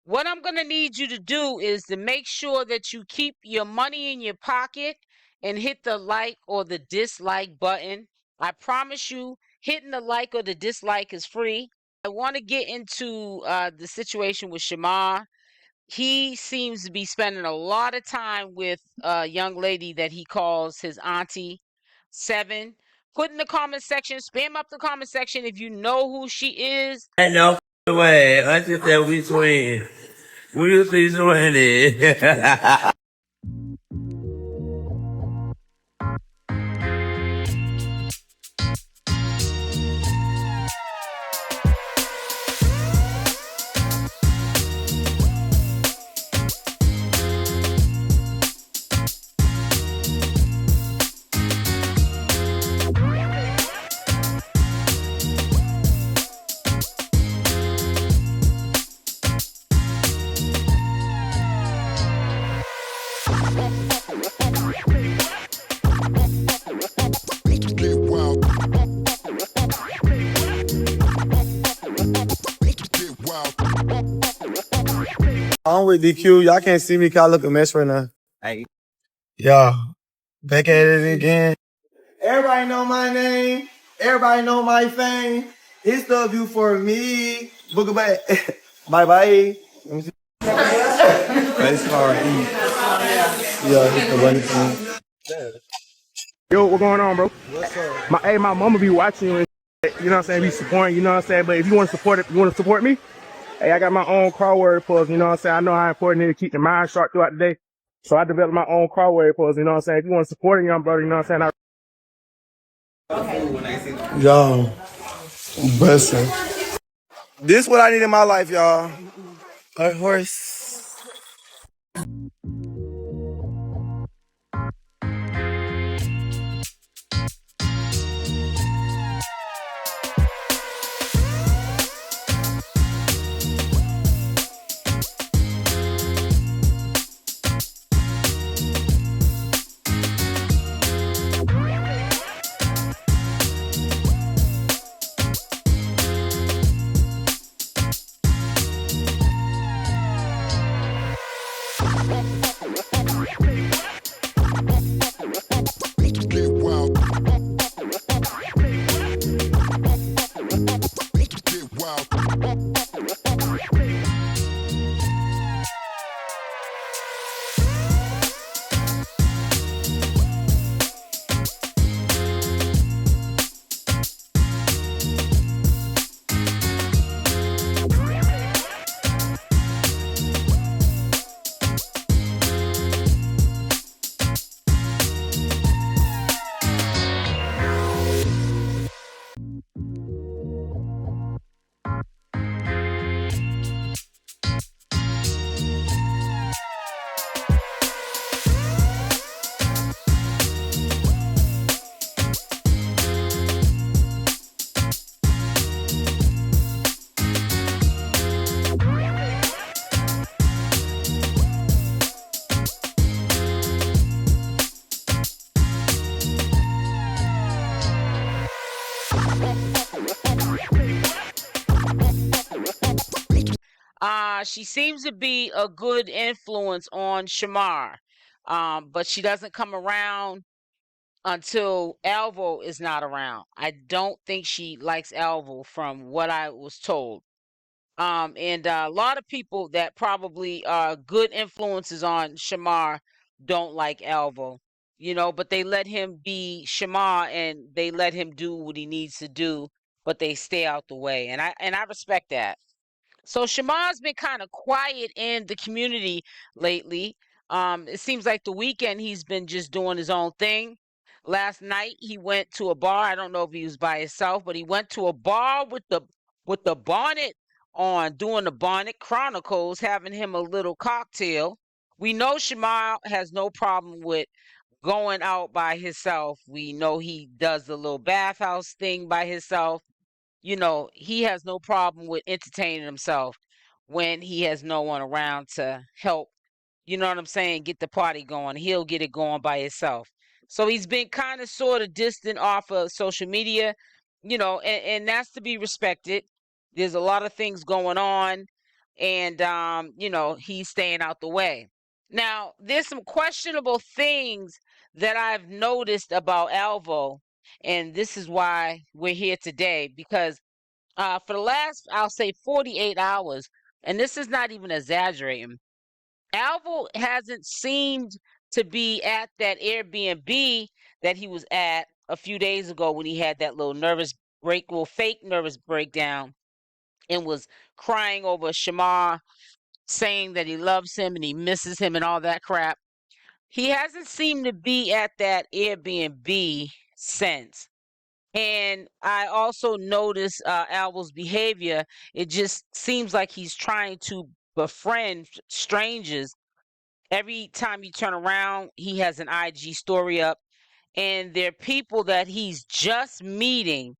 What I'm going to need you to do is to make sure that you keep your money in your pocket and hit the like or the dislike button. I promise you, hitting the like or the dislike is free. I want to get into the situation with Shamar. He seems to be spending a lot of time with a young lady that he calls his auntie, Seven. Put in the comment section, spam up the comment section if you know who she is. Ain't no way. I just said we swing. We see swinging. I'm with DQ. Y'all can't see me because I look a mess right now. Hey. Yeah. Back at it again. Everybody know my name. Everybody know my fame. It's W for me. Book back. Bye-bye. Let me see. That's hard. Yeah, it's the one thing. Yo, what going on, bro? What's up? My mama be watching you, and you know what I'm saying, be supporting, you know what I'm saying? But if you want to support it, you want to support me? Hey, I got my own crawl word puzzle, you know what I'm saying? I know how important it is to keep your mind sharp throughout the day. So I developed my own crawl word puzzle, you know what I'm saying? If you want to support a young brother, you know what I'm saying? Yo, blessing. This what I need in my life, y'all. A horse. She seems to be a good influence on Shamar, but she doesn't come around until Alvo is not around. I don't think she likes Alvo from what I was told. And a lot of people that probably are good influences on Shamar don't like Alvo, you know, but they let him be Shamar and they let him do what he needs to do, but they stay out the way. And I respect that. So Shamar's been kind of quiet in the community lately. It seems like the weekend he's been just doing his own thing. Last night he went to a bar. I don't know if he was by himself, but he went to a bar with the bonnet on, doing the Bonnet Chronicles, having him a little cocktail. We know Shamar has no problem with going out by himself. We know he does the little bathhouse thing by himself. You know, he has no problem with entertaining himself when he has no one around to help, you know what I'm saying, get the party going. He'll get it going by himself. So he's been kind of sort of distant off of social media, you know, and that's to be respected. There's a lot of things going on. and he's staying out the way. Now, there's some questionable things that I've noticed about Alvo, and this is why we're here today, because for the last, I'll say 48 hours, and this is not even exaggerating, Alvo hasn't seemed to be at that Airbnb that he was at a few days ago when he had that little fake nervous breakdown and was crying over Shamar, saying that he loves him and he misses him and all that crap. He hasn't seemed to be at that Airbnb since. And I also notice Alvo's behavior. It just seems like he's trying to befriend strangers. Every time you turn around, he has an IG story up, and they're people that he's just meeting,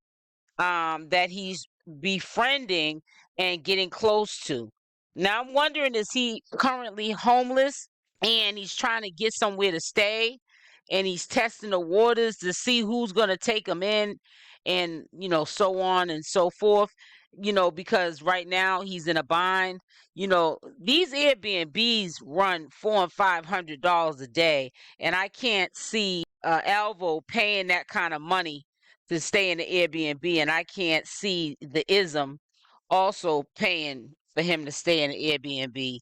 that he's befriending and getting close to. Now I'm wondering, is he currently homeless and he's trying to get somewhere to stay, and he's testing the waters to see who's going to take him in, and so on and so forth, because right now he's in a bind. These Airbnbs run $400 and $500 a day, and I can't see Alvo paying that kind of money to stay in the Airbnb, and I can't see the ism also paying for him to stay in the Airbnb.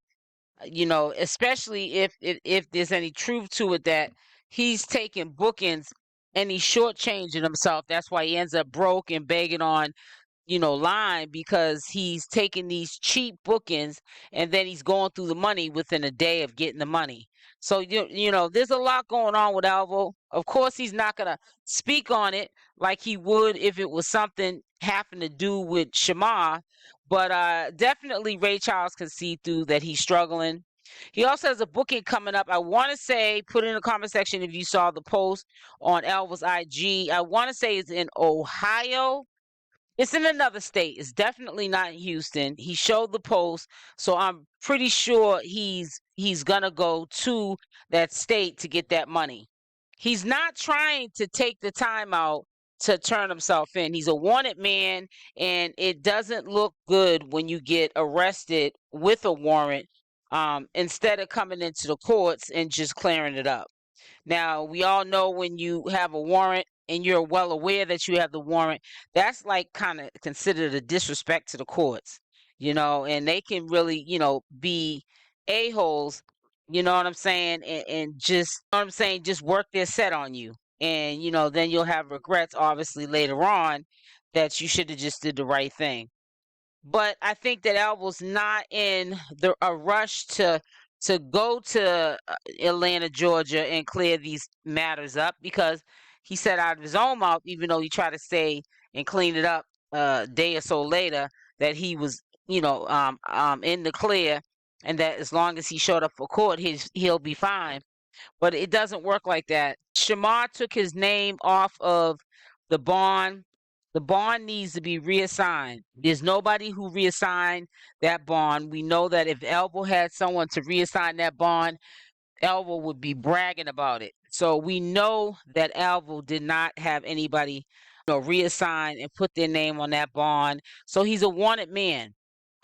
Especially if there's any truth to it that he's taking bookings and he's shortchanging himself. That's why he ends up broke and begging on line, because he's taking these cheap bookings and then he's going through the money within a day of getting the money. So there's a lot going on with Alvo. Of course, he's not gonna speak on it like he would if it was something having to do with Shamar, but definitely Ray Charles can see through that he's struggling. He also has a booking coming up. I want to say, put in the comment section if you saw the post on Alvo's IG. I want to say it's in Ohio. It's in another state. It's definitely not in Houston. He showed the post, so I'm pretty sure he's gonna go to that state to get that money. He's not trying to take the time out to turn himself in. He's a wanted man, and it doesn't look good when you get arrested with a warrant, instead of coming into the courts and just clearing it up. Now, we all know when you have a warrant and you're well aware that you have the warrant, that's like kind of considered a disrespect to the courts, and they can really, be a-holes, you know what I'm saying, and just, just work their set on you. And, then you'll have regrets, obviously, later on that you should have just did the right thing. But I think that Alvo's not in a rush to go to Atlanta, Georgia, and clear these matters up, because he said out of his own mouth, even though he tried to say and clean it up a day or so later, that he was, in the clear, and that as long as he showed up for court, he'll be fine. But it doesn't work like that. Shamar took his name off of the bond. The bond needs to be reassigned. There's nobody who reassigned that bond. We know that if Alvo had someone to reassign that bond, Alvo would be bragging about it. So we know that Alvo did not have anybody, reassign and put their name on that bond. So he's a wanted man.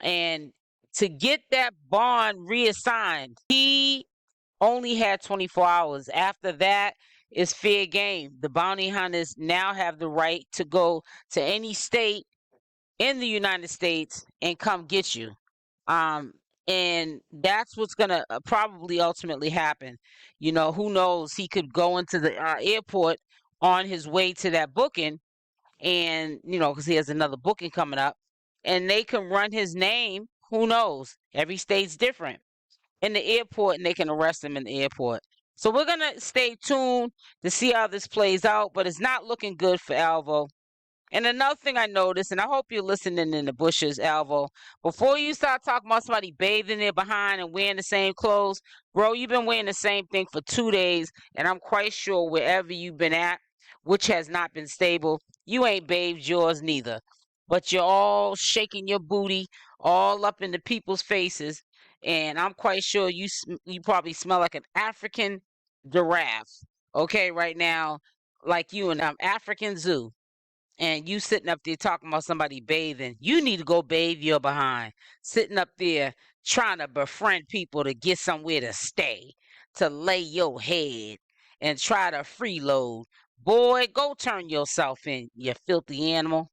And to get that bond reassigned, he only had 24 hours. After that, it's fair game. The bounty hunters now have the right to go to any state in the United States and come get you. And that's what's going to probably ultimately happen. Who knows? He could go into the airport on his way to that booking, and, because he has another booking coming up, and they can run his name. Who knows? Every state's different. In the airport, and they can arrest him in the airport. So we're going to stay tuned to see how this plays out, but it's not looking good for Alvo. And another thing I noticed, and I hope you're listening in the bushes, Alvo, before you start talking about somebody bathing their behind and wearing the same clothes, bro, you've been wearing the same thing for 2 days, and I'm quite sure wherever you've been at, which has not been stable, you ain't bathed yours neither. But you're all shaking your booty all up in the people's faces, and I'm quite sure you probably smell like an African giraffe, okay, right now, like you in African zoo. and you sitting up there talking about somebody bathing. You need to go bathe your behind. Sitting up there trying to befriend people to get somewhere to stay, to lay your head and try to freeload. Boy, go turn yourself in, you filthy animal.